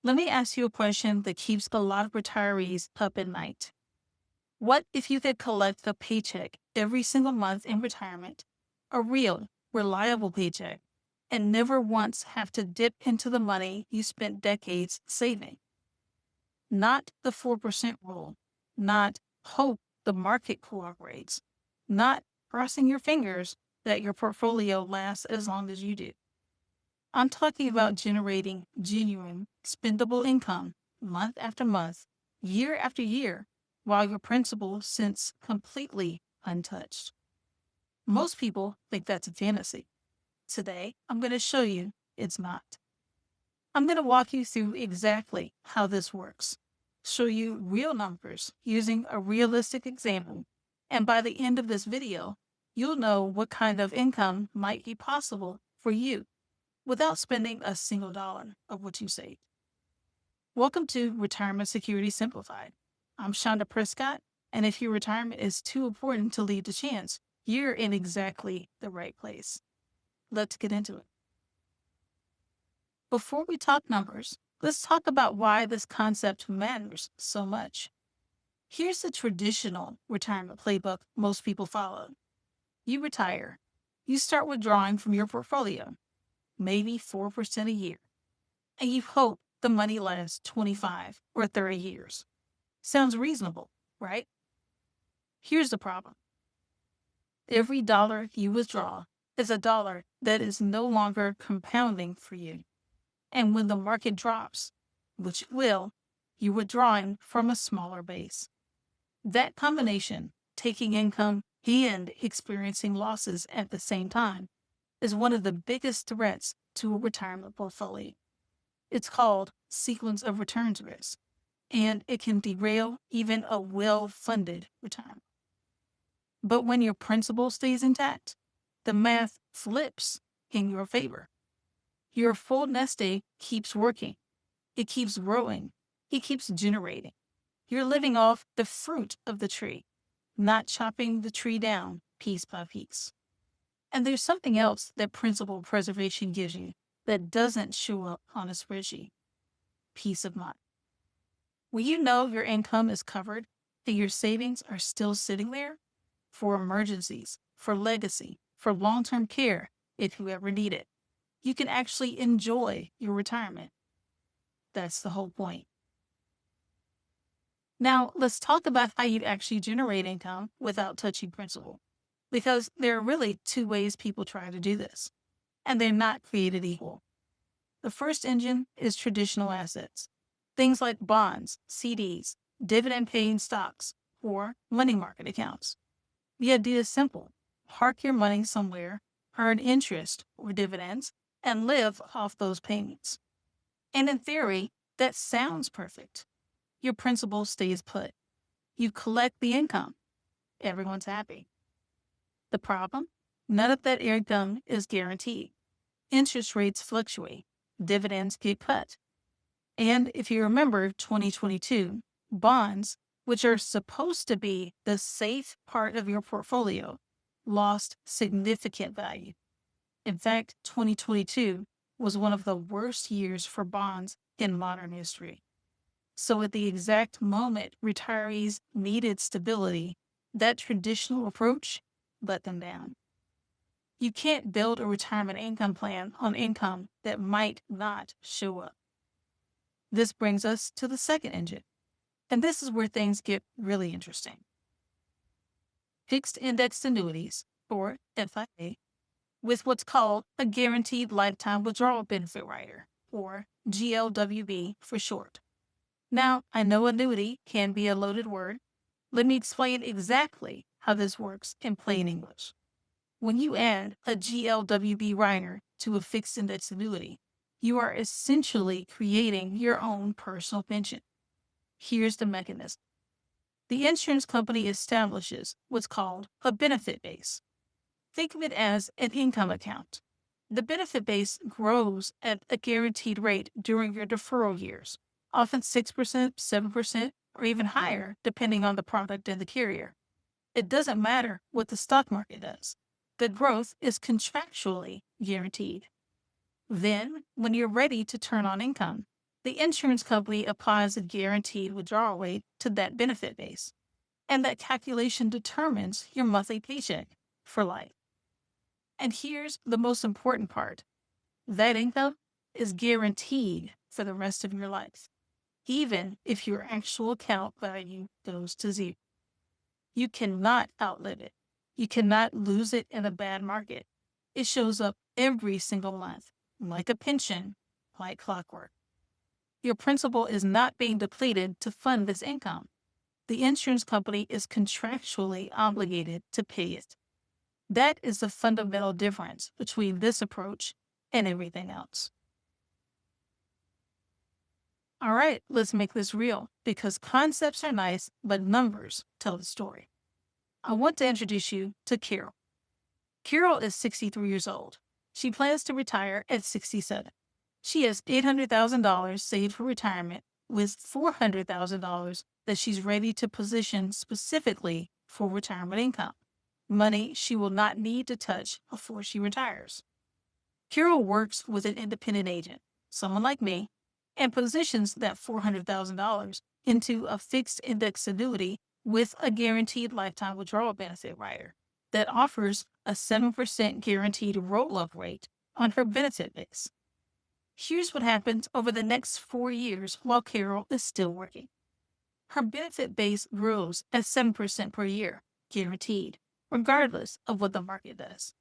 Let me ask you a question that keeps a lot of retirees up at night. What if you could collect a paycheck every single month in retirement, a real, reliable paycheck, and never once have to dip into the money you spent decades saving? Not the 4% rule, not hope the market cooperates, not crossing your fingers that your portfolio lasts as long as you do. I'm talking about generating genuine, spendable income month after month, year after year, while your principal sits completely untouched. Most people think that's a fantasy. Today, I'm going to show you it's not. I'm going to walk you through exactly how this works, show you real numbers using a realistic example, and by the end of this video, you'll know what kind of income might be possible for you without spending a single dollar of what you saved. Welcome to Retirement Security Simplified. I'm Shonda Prescott, and if your retirement is too important to leave to chance, you're in exactly the right place. Let's get into it. Before we talk numbers, let's talk about why this concept matters so much. Here's the traditional retirement playbook most people follow. You retire. You start withdrawing from your portfolio, maybe 4% a year, and you hope the money lasts 25 or 30 years. Sounds reasonable, right? Here's the problem. Every dollar you withdraw is a dollar that is no longer compounding for you. And when the market drops, which it will, you're withdrawing from a smaller base. That combination, taking income and experiencing losses at the same time, is one of the biggest threats to a retirement portfolio. It's called sequence of returns risk, and it can derail even a well-funded retirement. But when your principal stays intact, the math flips in your favor. Your full nest egg keeps working. It keeps growing. It keeps generating. You're living off the fruit of the tree, not chopping the tree down piece by piece. And there's something else that principal preservation gives you that doesn't show up on a spreadsheet: peace of mind. When you know your income is covered and your savings are still sitting there for emergencies, for legacy, for long-term care if you ever need it, you can actually enjoy your retirement. That's the whole point. Now, let's talk about how you actually generate income without touching principal, because there are really two ways people try to do this, and they're not created equal. The first engine is traditional assets, things like bonds, CDs, dividend-paying stocks, or money market accounts. The idea is simple. Park your money somewhere, earn interest or dividends, and live off those payments. And in theory, that sounds perfect. Your principal stays put. You collect the income. Everyone's happy. The problem? None of that income is guaranteed. Interest rates fluctuate. Dividends get cut. And if you remember 2022, bonds, which are supposed to be the safe part of your portfolio, lost significant value. In fact, 2022 was one of the worst years for bonds in modern history. So at the exact moment retirees needed stability, that traditional approach let them down. You can't build a retirement income plan on income that might not show up. This brings us to the second engine, and this is where things get really interesting. Fixed indexed annuities, or FIA, with what's called a Guaranteed Lifetime Withdrawal Benefit rider, or GLWB for short. Now, I know annuity can be a loaded word. Let me explain exactly how this works in plain English. When you add a GLWB rider to a fixed index annuity, you are essentially creating your own personal pension. Here's the mechanism. The insurance company establishes what's called a benefit base. Think of it as an income account. The benefit base grows at a guaranteed rate during your deferral years, often 6%, 7%, or even higher, depending on the product and the carrier. It doesn't matter what the stock market does. The growth is contractually guaranteed. Then, when you're ready to turn on income, The insurance company applies a guaranteed withdrawal rate to that benefit base, and that calculation determines your monthly paycheck for life. And here's the most important part: that income is guaranteed for the rest of your life, even if your actual account value goes to zero. You cannot outlive it. You cannot lose it in a bad market. It shows up every single month, like a pension, like clockwork. Your principal is not being depleted to fund this income. The insurance company is contractually obligated to pay it. That is the fundamental difference between this approach and everything else. All right, let's make this real, because concepts are nice, but numbers tell the story. I want to introduce you to Carol. Carol is 63 years old. She plans to retire at 67. She has $800,000 saved for retirement, with $400,000 that she's ready to position specifically for retirement income, money she will not need to touch before she retires. Carol works with an independent agent, someone like me, and positions that $400,000 into a fixed index annuity with a guaranteed lifetime withdrawal benefit rider that offers a 7% guaranteed roll-up rate on her benefit base. Here's what happens over the next 4 years while Carol is still working. Her benefit base grows at 7% per year, guaranteed, regardless of what the market does.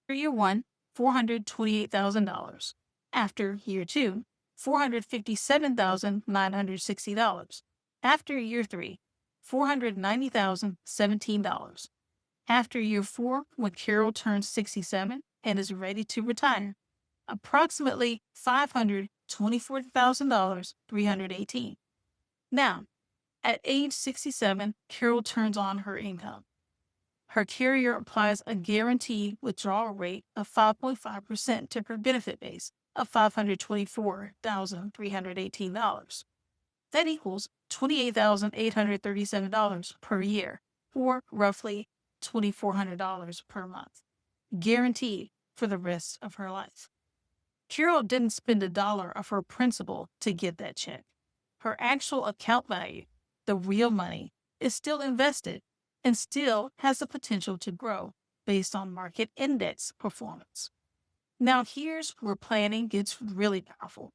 For year one, $428,000. After year two, $457,960. After year three, $490,017. After year four, when Carol turns 67 and is ready to retire, approximately $524,318. Now, at age 67, Carol turns on her income. Her carrier applies a guaranteed withdrawal rate of 5.5% to her benefit base of $524,318. That equals $28,837 per year, or roughly $2,400 per month, guaranteed for the rest of her life. Carol didn't spend a dollar of her principal to get that check. Her actual account value, the real money, is still invested and still has the potential to grow based on market index performance. Now here's where planning gets really powerful.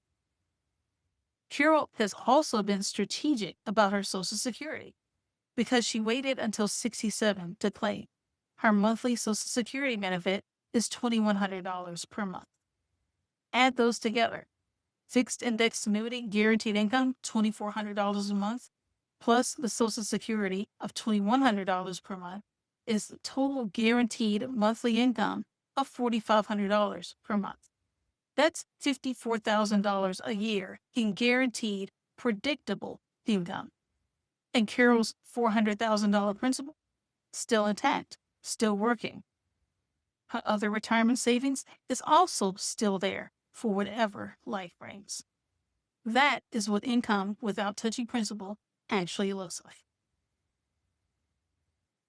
Carol has also been strategic about her Social Security because she waited until 67 to claim. Her monthly Social Security benefit is $2,100 per month. Add those together. Fixed index annuity guaranteed income, $2,400 a month, plus the Social Security of $2,100 per month is the total guaranteed monthly income of $4,500 per month. That's $54,000 a year in guaranteed, predictable income. And Carol's $400,000 principal, still intact, still working. Her other retirement savings is also still there for whatever life brings. That is what income without touching principal actually looks like.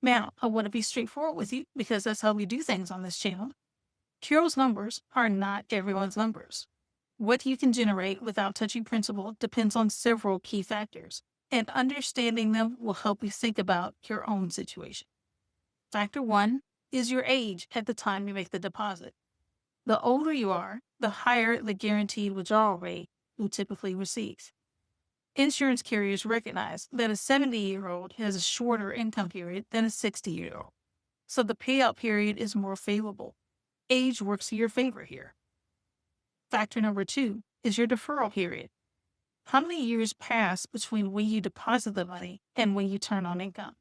Now, I want to be straightforward with you because that's how we do things on this channel. Carol's numbers are not everyone's numbers. What you can generate without touching principal depends on several key factors, and understanding them will help you think about your own situation. Factor one is your age at the time you make the deposit. The older you are, the higher the guaranteed withdrawal rate you typically receive. Insurance carriers recognize that a 70-year-old has a shorter income period than a 60-year-old, so the payout period is more favorable. Age works in your favor here. Factor number two is your deferral period. How many years pass between when you deposit the money and when you turn on income?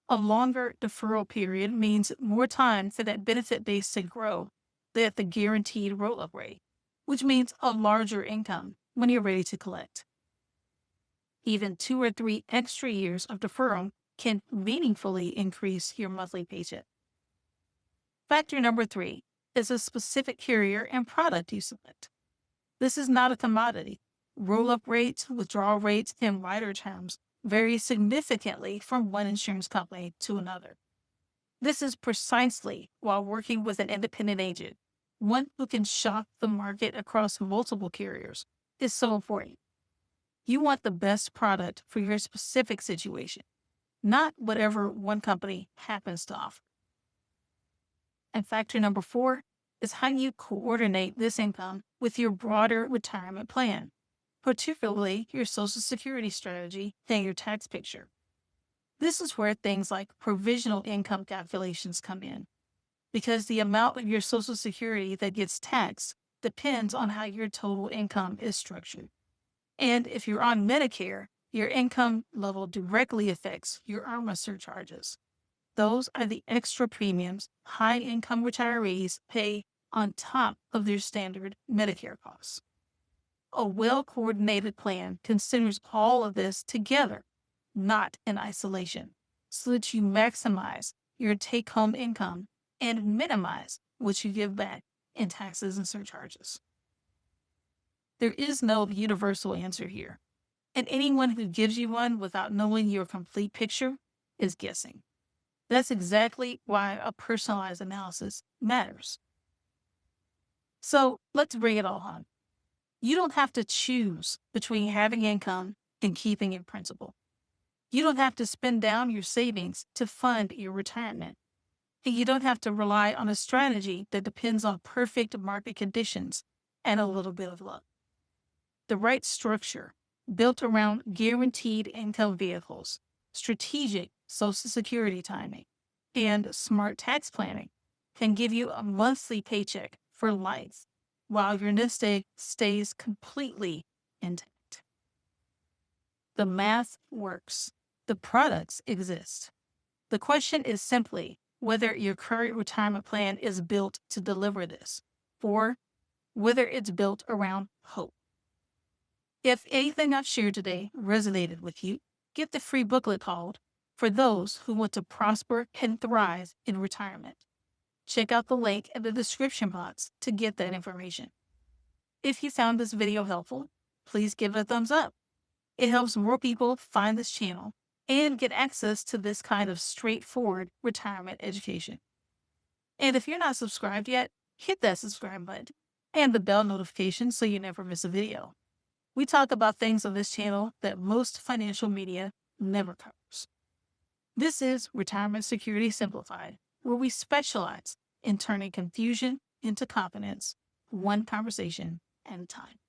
A longer deferral period means more time for that benefit base to grow at the guaranteed roll-up rate, which means a larger income when you're ready to collect. Even 2 or 3 extra years of deferral can meaningfully increase your monthly paycheck. Factor number three is a specific carrier and product you select. This is not a commodity. Roll-up rates, withdrawal rates, and rider terms vary significantly from one insurance company to another. This is precisely why working with an independent agent, one who can shop the market across multiple carriers, is so important. You want the best product for your specific situation, not whatever one company happens to offer. And factor number 4 is how you coordinate this income with your broader retirement plan, particularly your Social Security strategy and your tax picture. This is where things like provisional income calculations come in, because the amount of your Social Security that gets taxed depends on how your total income is structured. And if you're on Medicare, your income level directly affects your IRMAA surcharges. Those are the extra premiums high-income retirees pay on top of their standard Medicare costs. A well-coordinated plan considers all of this together, not in isolation, so that you maximize your take-home income and minimize what you give back in taxes and surcharges. There is no universal answer here, and anyone who gives you one without knowing your complete picture is guessing. That's exactly why a personalized analysis matters. So let's bring it all home. You don't have to choose between having income and keeping your principal. You don't have to spend down your savings to fund your retirement. And you don't have to rely on a strategy that depends on perfect market conditions and a little bit of luck. The right structure, built around guaranteed income vehicles, strategic Social Security timing, and smart tax planning, can give you a monthly paycheck for life while your nest egg stays completely intact. The math works. The products exist. The question is simply whether your current retirement plan is built to deliver this, or whether it's built around hope. If anything I've shared today resonated with you, get the free booklet called For Those Who Want to Prosper and Thrive in Retirement. Check out the link in the description box to get that information. If you found this video helpful, please give it a thumbs up. It helps more people find this channel and get access to this kind of straightforward retirement education. And if you're not subscribed yet, hit that subscribe button and the bell notification so you never miss a video. We talk about things on this channel that most financial media never covers. This is Retirement Security Simplified, where we specialize in turning confusion into confidence, one conversation at a time.